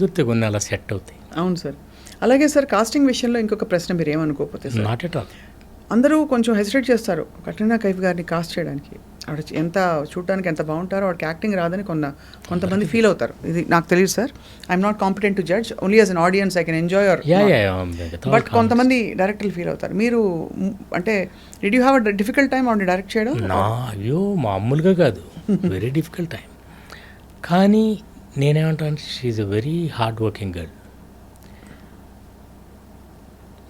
కుదిరితే కొన్ని అలా సెట్ అవుతాయి. అవును సార్. అలాగే సార్ కాస్టింగ్ విషయంలో ఇంకొక ప్రశ్న మీరు ఏమనుకోకపోతే సార్, నాట్ ఎట్ ఆల్. అందరూ కొంచెం హెసిటేట్ చేస్తారు కట్రీనా కైఫ్ గారిని కాస్ట్ చేయడానికి. ఆవిడ ఎంత చూడడానికి ఎంత బాగుంటారో ఆవిడకి యాక్టింగ్ రాదని కొంతమంది ఫీల్ అవుతారు. ఇది నాకు తెలియదు sir, I'm not competent to judge, only as an audience I can enjoy or but కొంతమంది డైరెక్టర్లు ఫీల్ అవుతారు. మీరు అంటే did you have a difficult time ఆవిడ డైరెక్ట్ చేయడం? అయ్యో మామూలుగా కాదు, వెరీ డిఫికల్ట్ టైం. కానీ నేనేమంటాను, she's a very hard working girl.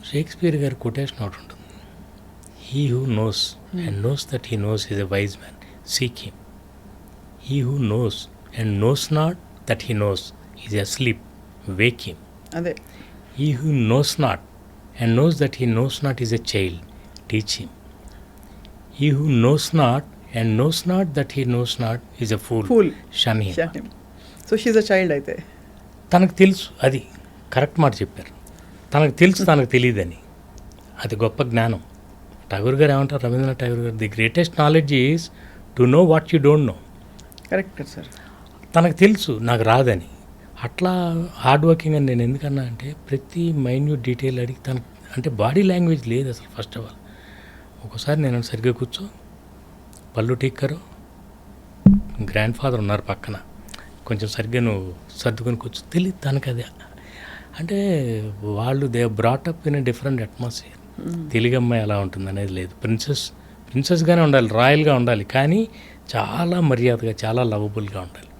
Shakespeare గారి కొటేషన్ ఒకటి ఉంటుంది, he who knows and knows that he knows is a wise man, seek him. He who knows and knows not that he knows is asleep, wake him. అదే, he who knows not and knows that he knows not is a child, teach him. He who knows not and knows not that he knows not is a fool, shun him. So she's a child. అయితే తనకు తెలుసు, అది correct మాట చెప్పారు, తనకు తెలుసు తనకు తెలియదని. అది గొప్ప జ్ఞానం. ఠాగూర్ గారు ఏమంటారు, రవీంద్రనాథ్ ఠాగూర్ గారు, the greatest knowledge is to know what you don't no. Correct sir. తనకు తెలుసు నాకు రాదని. అట్లా హార్డ్ వర్కింగ్ అని నేను ఎందుకన్నా అంటే, ప్రతి మైన్యూట్ డీటెయిల్ అడిగి తనకు అంటే బాడీ లాంగ్వేజ్ లేదు అసలు. ఫస్ట్ ఆఫ్ ఆల్ ఒక్కోసారి నేను సరిగ్గా కూర్చో, పళ్ళు టీక్కరు, గ్రాండ్ ఫాదర్ ఉన్నారు పక్కన, కొంచెం సరిగ్గా నువ్వు సర్దుకొని కూర్చో, తెలియదు తనకు. అది అంటే వాళ్ళు they brought up in a different atmosphere. Telugu అమ్మాయి అలా ఉంటుంది అనేది లేదు. ప్రిన్సెస్గానే ఉండాలి, రాయల్గా ఉండాలి, కానీ చాలా మర్యాదగా, చాలా లవబుల్గా ఉండాలి.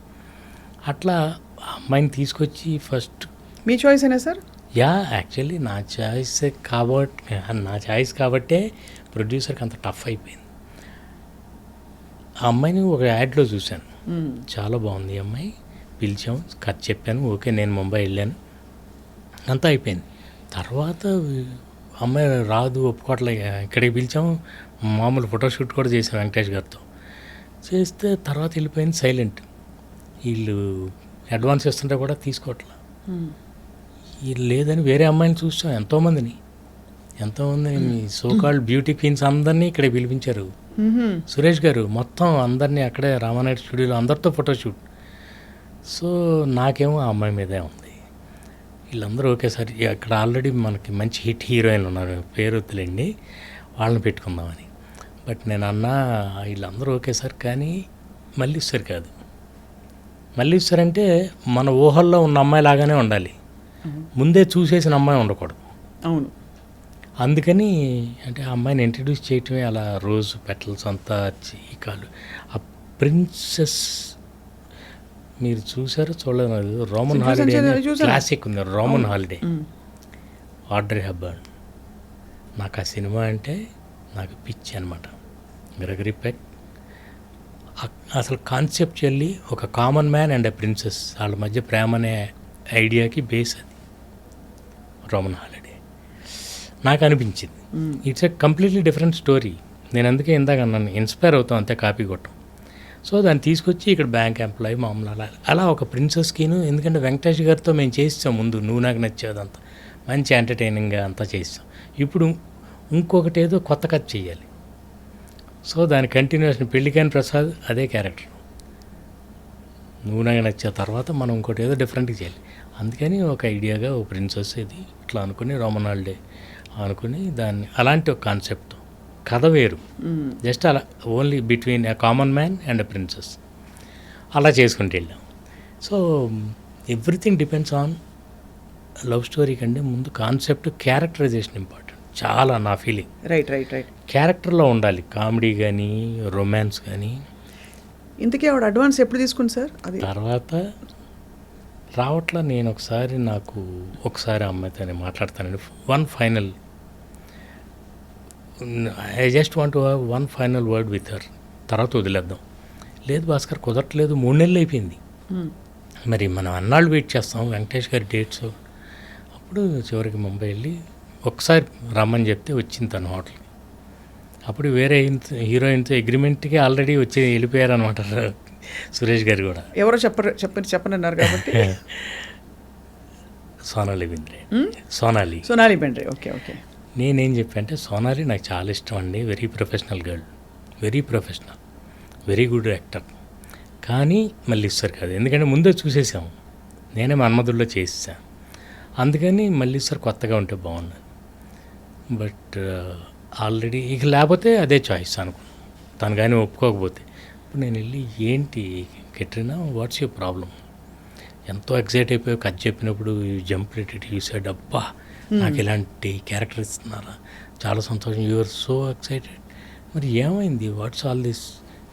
అట్లా అమ్మాయిని తీసుకొచ్చి ఫస్ట్. మీ చాయిస్ అయినా సార్? యా, యాక్చువల్లీ నా చాయిస్ కాబట్టే ప్రొడ్యూసర్కి అంత టఫ్ అయిపోయింది. ఆ అమ్మాయిని ఒక యాడ్లో చూశాను, చాలా బాగుంది ఈ అమ్మాయి, పిలిచాం, కథ చెప్పాను, ఓకే, నేను ముంబై వెళ్ళాను, అంతా అయిపోయింది. తర్వాత అమ్మాయి రాదు, ఒప్పుకోవట్లే, ఇక్కడికి పిలిచాము, మామూలు ఫోటోషూట్ కూడా చేసాం వెంకటేష్ గారితో. చేస్తే తర్వాత వెళ్ళిపోయింది సైలెంట్. వీళ్ళు అడ్వాన్స్ ఇస్తుంటే కూడా తీసుకోవట్లా. వీళ్ళు లేదని వేరే అమ్మాయిని చూసాం, ఎంతోమందిని సోకాల్డ్ బ్యూటీ క్వీన్స్ అందరినీ ఇక్కడే పిలిపించారు. సురేష్ గారు మొత్తం అందరినీ అక్కడే రామానాయుడు స్టూడియోలో అందరితో ఫోటోషూట్. సో నాకేమో ఆ అమ్మాయి మీదే ఉంది. వీళ్ళందరూ ఒకేసారి అక్కడ ఆల్రెడీ మనకి మంచి హిట్ హీరోయిన్లు ఉన్నారు, పేరు వద్దులేండి, వాళ్ళని పెట్టుకుందామని. బట్ నేను అన్నా వీళ్ళందరూ ఒకేసారి, కానీ మల్లీశ్వరి కాదు. మల్లీశ్వరి అంటే మన ఊహల్లో ఉన్న అమ్మాయి లాగానే ఉండాలి, ముందే చూసేసిన అమ్మాయి ఉండకూడదు. అవును. అందుకని అంటే ఆ అమ్మాయిని ఇంట్రడ్యూస్ చేయటమే అలా, రోజ్ పెటల్స్ అంతా చీకాలు. ఆ ప్రిన్సెస్ మీరు చూసారో చూడలేదు, రోమన్ హాలిడే క్లాసిక్ ఉంది, రోమన్ హాలిడే, ఆడ్రీ హెప్బర్న్. నాకు ఆ సినిమా అంటే నాకు పిచ్చి అనమాట. గ్రెగరీ పెక్ అసలు కాన్సెప్చువల్లీ ఒక common man and a princess వాళ్ళ మధ్య ప్రేమ అనే ఐడియాకి బేస్ అది రోమన్ హాలిడే. నాకు అనిపించింది it's a completely different story. నేను అందుకే ఇందాక అన్నాను, ఇన్స్పైర్ అవుతాం అంతే, కాపీ కొట్టం. సో దాన్ని తీసుకొచ్చి ఇక్కడ బ్యాంక్ ఎంప్లాయీ మామూలు అలా ఒక ప్రిన్సెస్కిను. ఎందుకంటే వెంకటేష్ గారితో మేము చేస్తాం ముందు, నువ్వు నాకు నచ్చేదంతా మంచి ఎంటర్టైనింగ్గా అంతా చేస్తాం. ఇప్పుడు ఇంకొకటి ఏదో కొత్త కథ చేయాలి. సో దాని కంటిన్యూషన్ పెళ్ళికాని ప్రసాద్ అదే క్యారెక్టర్, నువ్వు నాకు నచ్చే తర్వాత మనం ఇంకోటి ఏదో డిఫరెంట్గా చేయాలి. అందుకని ఒక ఐడియాగా ఒక ప్రిన్సెస్ ఇది ఇట్లా అనుకుని రోమన్ హాలిడే అనుకుని దాన్ని అలాంటి ఒక కాన్సెప్ట్, కథ వేరు, జస్ట్ అలా only between a common man and a princess అలా చేసుకుంటూ వెళ్ళాం. So everything depends on love story కంటే ముందు కాన్సెప్ట్, క్యారెక్టరైజేషన్ ఇంపార్టెంట్ చాలా, నా ఫీలింగ్. రైట్. క్యారెక్టర్లో ఉండాలి, కామెడీ కానీ రొమాన్స్ కానీ. ఇంతకీ ఆవిడ అడ్వాన్స్ ఎప్పుడు తీసుకుంది సార్? అది తర్వాత రావట్లా. నేను ఒకసారి అమ్మాయితో మాట్లాడతానండి, I just want to have one final word with her, తర్వాత వదిలేద్దాం. లేదు భాస్కర్ కుదరట్లేదు, 3 నెలలు అయిపోయింది, మరి మనం అన్నాళ్ళు వెయిట్ చేస్తాం వెంకటేష్ గారి డేట్స్. అప్పుడు చివరికి ముంబై వెళ్ళి ఒకసారి రమ్మని చెప్తే వచ్చింది తన హోటల్కి. అప్పుడు వేరే హీరోయిన్తో అగ్రిమెంట్కి ఆల్రెడీ వచ్చి వెళ్ళిపోయారు అనమాట సురేష్ గారు కూడా. ఎవరో చెప్పనన్నారు కాబట్టి సోనాలి బెంద్రే. ఓకే. నేనేం చెప్పానంటే, సోనాలి నాకు చాలా ఇష్టం అండి, very professional girl, very good actor, కానీ మళ్ళీ ఇస్తారు కాదు, ఎందుకంటే ముందే చూసేసాము నేనే మన్మధుల్లో చేసేసాను. అందుకని మళ్ళీ సార్ కొత్తగా ఉంటే బాగున్నాను. బట్ ఆల్రెడీ ఇక లేకపోతే అదే చాయిస్ అనుకున్నాను. తను కానీ ఒప్పుకోకపోతే ఇప్పుడు నేను వెళ్ళి ఏంటి కెట్రినా వాట్స్ యువర్ ప్రాబ్లం, ఎంతో ఎక్సైట్ అయిపోయి కథ చెప్పినప్పుడు జంప్ రేటెడ్ యూ సెడ్ అబ్బా నాకు ఇలాంటి క్యారెక్టర్ ఇస్తున్నారా, చాలా సంతోషం, యూఆర్ సో ఎక్సైటెడ్. మరి ఏమైంది, వాట్స్ ఆల్ దిస్,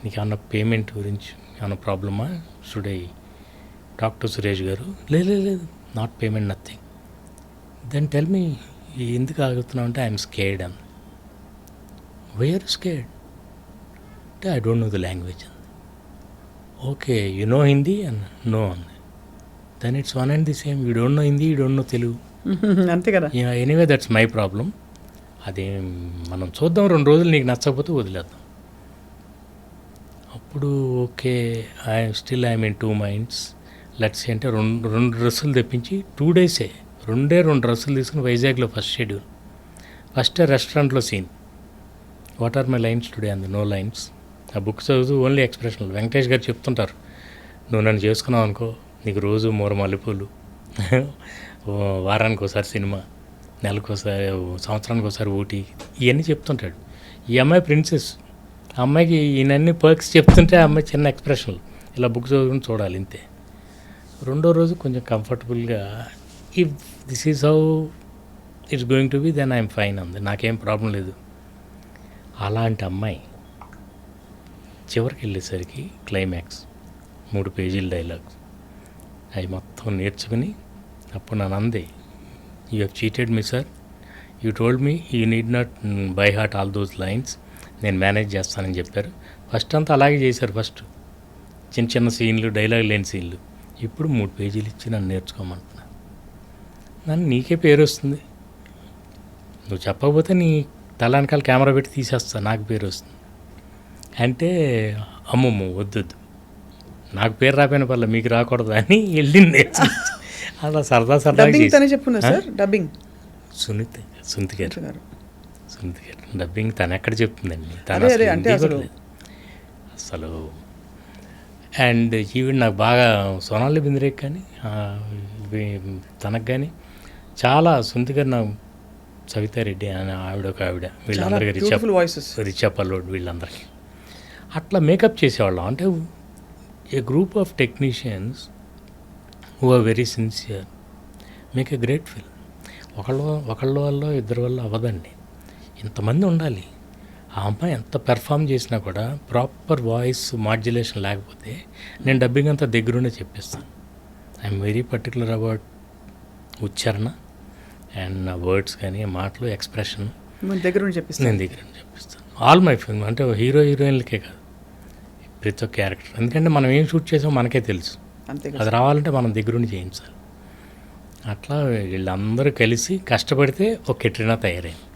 నీకు ఏమన్నా పేమెంట్ గురించి ఏమన్నా ప్రాబ్లమా, should I talk to Suresh గారు? లేదు not payment, nothing. Then tell me ఎందుకు ఆగుతున్నావు అంటే ఐఎమ్ స్కేర్డ్ అంది. వై ఆర్ స్కేర్డ్ అంటే I don't know the language అంది. Okay you know Hindi and no అంది. Then it's one and the same, you don't know Hindi, you don't know Telugu. అంతే కదా. Anyway that's my problem. అదే మనం చూద్దాం, 2 రోజులు నీకు నచ్చకపోతే వదిలేద్దాం. అప్పుడు okay I'm in 2 minds. Let's అంటే రెండు డ్రెస్సులు తెప్పించి 2 days రెండే 2 డ్రెస్సులు తీసుకుని వైజాగ్లో ఫస్ట్ షెడ్యూల్. ఫస్ట్ రెస్టారెంట్లో scene, what are my lines today అంది. No lines. ఆ బుక్ చదువుతూ ఓన్లీ ఎక్స్ప్రెషన్లు. వెంకటేష్ గారు చెప్తుంటారు, నువ్వు నన్ను చేసుకున్నావు అనుకో నీకు రోజు 3 మల్లెపూలు, వారానికి ఒకసారి సినిమా, నెలకోసారి, సంవత్సరానికి ఒకసారి ఊటీ, ఇవన్నీ చెప్తుంటాడు. ఈ అమ్మాయి ప్రిన్సెస్, ఆ అమ్మాయికి ఈయనన్ని పర్క్స్ చెప్తుంటే ఆ అమ్మాయి చిన్న ఎక్స్ప్రెషన్లు ఇలా బుక్ చదువుకుని చూడాలి ఇంతే. 2వ రోజు కొంచెం కంఫర్టబుల్గా if this is how it's going to be then I'm fine అంది. నాకేం ప్రాబ్లం లేదు. అలాంటి అమ్మాయి చివరికి వెళ్ళేసరికి క్లైమాక్స్ 3 పేజీల డైలాగ్స్ అవి మొత్తం నేర్చుకుని అప్పుడు నన్ను అంది, you have cheated me sir, you told me you need not by heart all those lines, నేను మేనేజ్ చేస్తానని చెప్పారు. ఫస్ట్ అంతా అలాగే చేశారు. ఫస్ట్ చిన్న సీన్లు, డైలాగ్ లేని సీన్లు. ఇప్పుడు 3 పేజీలు ఇచ్చి నన్ను నేర్చుకోమంటున్నా. నన్ను నీకే పేరు వస్తుంది, నువ్వు చెప్పకపోతే నీ తల వెనకాల కెమెరా పెట్టి తీసేస్తా, నాకు పేరు వస్తుంది అంటే అమ్మమ్మ వద్దు, నాకు పేరు రాపోయిన పర్లేదు మీకు రాకూడదు అని వెళ్ళింది. అలా సరదా డబ్బింగ్ తనే చెప్పున్నా సార్. డబ్బింగ్ సునీత గారు డబ్బింగ్ తను ఎక్కడ చెప్తుందండి, అంటే అసలు. అండ్ ఈవెన్ నాకు బాగా సోనాలి బింద్రేక్ కానీ తనకు కానీ చాలా సునీత గారు, నాకు సవితారెడ్డి అని ఆవిడ వీళ్ళందరికీ రిచా పల్లోడ్ వీళ్ళందరికీ అట్లా మేకప్ చేసేవాళ్ళం. అంటే a group of technicians who are very sincere make a great film. ఒకళ్ళ వల్ల ఇద్దరి వల్ల అవ్వదండి, ఇంతమంది ఉండాలి. ఆ అమ్మాయి ఎంత పెర్ఫామ్ చేసినా కూడా ప్రాపర్ వాయిస్ మాడ్యులేషన్ లేకపోతే నేను డబ్బింగ్ అంతా దగ్గరుండే చెప్పిస్తాను. ఐఎమ్ వెరీ పర్టికులర్ అబౌట్ ఉచ్చారణ అండ్ నా వర్డ్స్ కానీ మాటలు, ఎక్స్ప్రెషన్ నేను దగ్గర చెప్పిస్తాను. ఆల్ మై ఫిల్మ్ అంటే హీరోయిన్లకే కాదు, ప్రతి ఒక్క క్యారెక్టర్. ఎందుకంటే మనం ఏం షూట్ చేసామో మనకే తెలుసు, అది రావాలంటే మనం దగ్గరుండి చేయించాలి. అట్లా వీళ్ళందరూ కలిసి కష్టపడితే ఒక కెట్రినా తయారైంది.